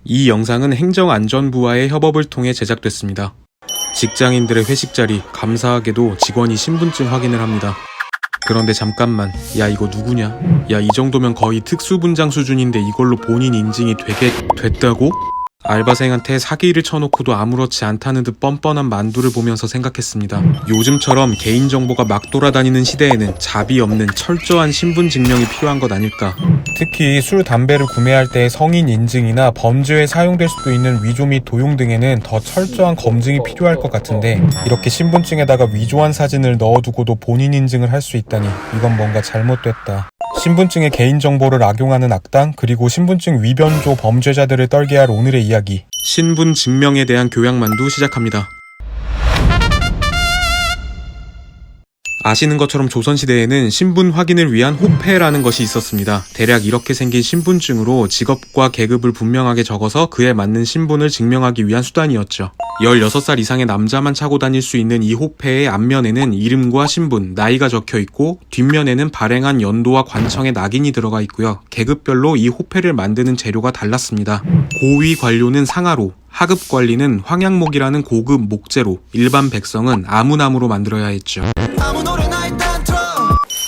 이 영상은 행정안전부와의 협업을 통해 제작됐습니다. 직장인들의 회식 자리, 감사하게도 직원이 신분증 확인을 합니다. 그런데 잠깐만, 야 이거 누구냐? 야 이 정도면 거의 특수분장 수준인데 이걸로 본인 인증이 됐다고? 알바생한테 사기를 쳐놓고도 아무렇지 않다는 듯 뻔뻔한 만두를 보면서 생각했습니다. 요즘처럼 개인정보가 막 돌아다니는 시대에는 자비 없는 철저한 신분증명이 필요한 것 아닐까. 특히 술, 담배를 구매할 때 성인 인증이나 범죄에 사용될 수도 있는 위조 및 도용 등에는 더 철저한 검증이 필요할 것 같은데, 이렇게 신분증에다가 위조한 사진을 넣어두고도 본인 인증을 할 수 있다니 이건 뭔가 잘못됐다. 신분증의 개인정보를 악용하는 악당, 그리고 신분증 위변조 범죄자들을 떨게 할 오늘의 이야기. 신분증명에 대한 교양만두 시작합니다. 아시는 것처럼 조선시대에는 신분 확인을 위한 호패라는 것이 있었습니다. 대략 이렇게 생긴 신분증으로 직업과 계급을 분명하게 적어서 그에 맞는 신분을 증명하기 위한 수단이었죠. 16살 이상의 남자만 차고 다닐 수 있는 이 호패의 앞면에는 이름과 신분, 나이가 적혀 있고 뒷면에는 발행한 연도와 관청의 낙인이 들어가 있고요. 계급별로 이 호패를 만드는 재료가 달랐습니다. 고위 관료는 상아로, 하급 관리는 황양목이라는 고급 목재로, 일반 백성은 아무나무로 만들어야 했죠.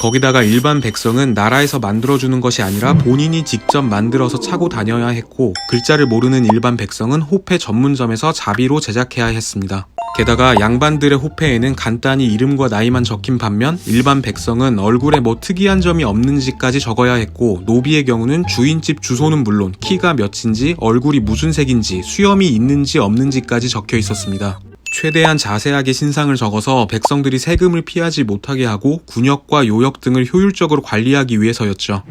거기다가 일반 백성은 나라에서 만들어주는 것이 아니라 본인이 직접 만들어서 차고 다녀야 했고, 글자를 모르는 일반 백성은 호패 전문점에서 자비로 제작해야 했습니다. 게다가 양반들의 호패에는 간단히 이름과 나이만 적힌 반면 일반 백성은 얼굴에 뭐 특이한 점이 없는지까지 적어야 했고, 노비의 경우는 주인집 주소는 물론 키가 몇인지, 얼굴이 무슨 색인지, 수염이 있는지 없는지까지 적혀 있었습니다. 최대한 자세하게 신상을 적어서 백성들이 세금을 피하지 못하게 하고 군역과 요역 등을 효율적으로 관리하기 위해서였죠.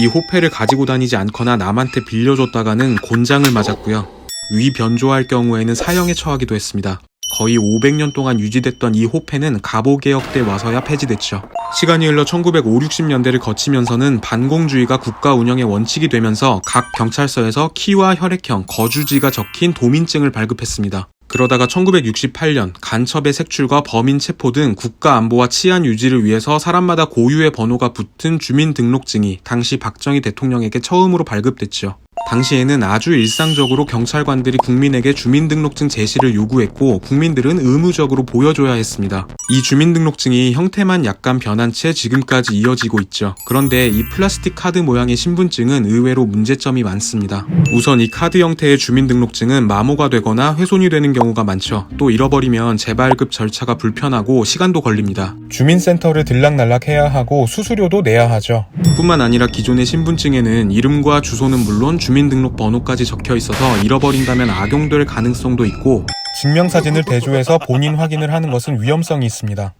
이 호패를 가지고 다니지 않거나 남한테 빌려줬다가는 곤장을 맞았고요. 위변조할 경우에는 사형에 처하기도 했습니다. 거의 500년 동안 유지됐던 이 호패는 갑오개혁 때 와서야 폐지됐죠. 시간이 흘러 1950, 60년대를 거치면서는 반공주의가 국가 운영의 원칙이 되면서 각 경찰서에서 키와 혈액형, 거주지가 적힌 도민증을 발급했습니다. 그러다가 1968년 간첩의 색출과 범인 체포 등 국가 안보와 치안 유지를 위해서 사람마다 고유의 번호가 붙은 주민등록증이 당시 박정희 대통령에게 처음으로 발급됐죠. 당시에는 아주 일상적으로 경찰관들이 국민에게 주민등록증 제시를 요구했고, 국민들은 의무적으로 보여줘야 했습니다. 이 주민등록증이 형태만 약간 변한 채 지금까지 이어지고 있죠. 그런데 이 플라스틱 카드 모양의 신분증은 의외로 문제점이 많습니다. 우선 이 카드 형태의 주민등록증은 마모가 되거나 훼손이 되는 경우가 많죠. 또 잃어버리면 재발급 절차가 불편하고 시간도 걸립니다. 주민센터를 들락날락 해야 하고 수수료도 내야 하죠. 뿐만 아니라 기존의 신분증에는 이름과 주소는 물론 주민등록번호까지 적혀 있어서 잃어버린다면 악용될 가능성도 있고, 증명사진을 대조해서 본인 확인을 하는 것은 위험성이 있습니다.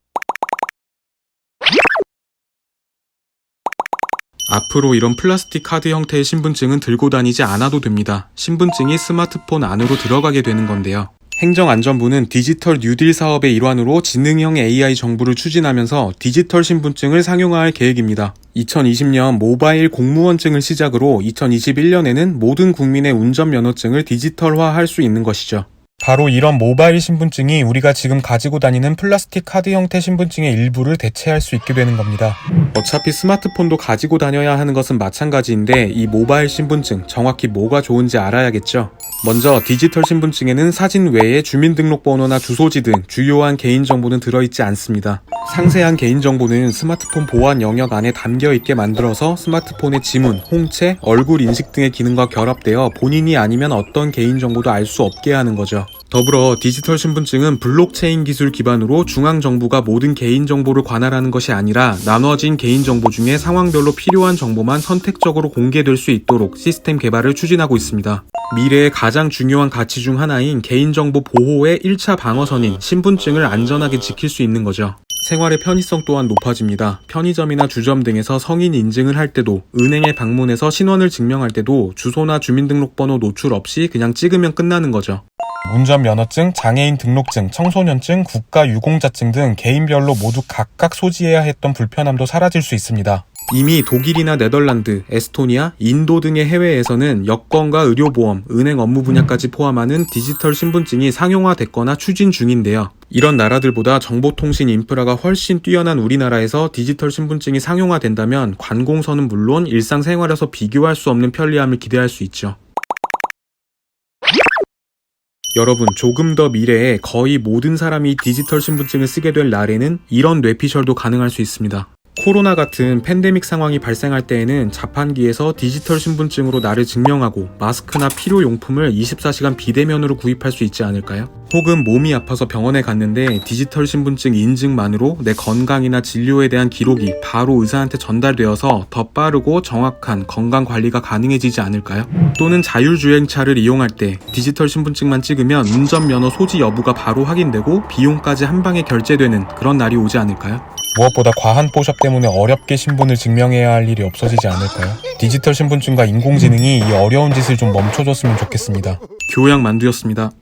앞으로 이런 플라스틱 카드 형태의 신분증은 들고 다니지 않아도 됩니다. 신분증이 스마트폰 안으로 들어가게 되는 건데요. 행정안전부는 디지털 뉴딜 사업의 일환으로 지능형 AI 정부를 추진하면서 디지털 신분증을 상용화할 계획입니다. 2020년 모바일 공무원증을 시작으로 2021년에는 모든 국민의 운전면허증을 디지털화할 수 있는 것이죠. 바로 이런 모바일 신분증이 우리가 지금 가지고 다니는 플라스틱 카드 형태 신분증의 일부를 대체할 수 있게 되는 겁니다. 어차피 스마트폰도 가지고 다녀야 하는 것은 마찬가지인데, 이 모바일 신분증 정확히 뭐가 좋은지 알아야겠죠. 먼저 디지털 신분증에는 사진 외에 주민등록번호나 주소지 등 주요한 개인정보는 들어있지 않습니다. 상세한 개인정보는 스마트폰 보안 영역 안에 담겨있게 만들어서 스마트폰의 지문, 홍채, 얼굴 인식 등의 기능과 결합되어 본인이 아니면 어떤 개인정보도 알 수 없게 하는 거죠. 더불어 디지털 신분증은 블록체인 기술 기반으로 중앙정부가 모든 개인정보를 관할하는 것이 아니라 나눠진 개인정보 중에 상황별로 필요한 정보만 선택적으로 공개될 수 있도록 시스템 개발을 추진하고 있습니다. 미래의 가장 중요한 가치 중 하나인 개인정보 보호의 1차 방어선인 신분증을 안전하게 지킬 수 있는 거죠. 생활의 편의성 또한 높아집니다. 편의점이나 주점 등에서 성인 인증을 할 때도, 은행에 방문해서 신원을 증명할 때도 주소나 주민등록번호 노출 없이 그냥 찍으면 끝나는 거죠. 운전면허증, 장애인 등록증, 청소년증, 국가유공자증 등 개인별로 모두 각각 소지해야 했던 불편함도 사라질 수 있습니다. 이미 독일이나 네덜란드, 에스토니아, 인도 등의 해외에서는 여권과 의료보험, 은행 업무 분야까지 포함하는 디지털 신분증이 상용화됐거나 추진 중인데요. 이런 나라들보다 정보통신 인프라가 훨씬 뛰어난 우리나라에서 디지털 신분증이 상용화된다면 관공서는 물론 일상생활에서 비교할 수 없는 편리함을 기대할 수 있죠. 여러분, 조금 더 미래에 거의 모든 사람이 디지털 신분증을 쓰게 될 날에는 이런 뇌피셜도 가능할 수 있습니다. 코로나 같은 팬데믹 상황이 발생할 때에는 자판기에서 디지털 신분증으로 나를 증명하고 마스크나 필요용품을 24시간 비대면으로 구입할 수 있지 않을까요? 혹은 몸이 아파서 병원에 갔는데 디지털 신분증 인증만으로 내 건강이나 진료에 대한 기록이 바로 의사한테 전달되어서 더 빠르고 정확한 건강 관리가 가능해지지 않을까요? 또는 자율주행차를 이용할 때 디지털 신분증만 찍으면 운전면허 소지 여부가 바로 확인되고 비용까지 한 방에 결제되는 그런 날이 오지 않을까요? 무엇보다 과한 뽀샵 때문에 어렵게 신분을 증명해야 할 일이 없어지지 않을까요? 디지털 신분증과 인공지능이 이 어려운 짓을 좀 멈춰줬으면 좋겠습니다. 교양 만두였습니다.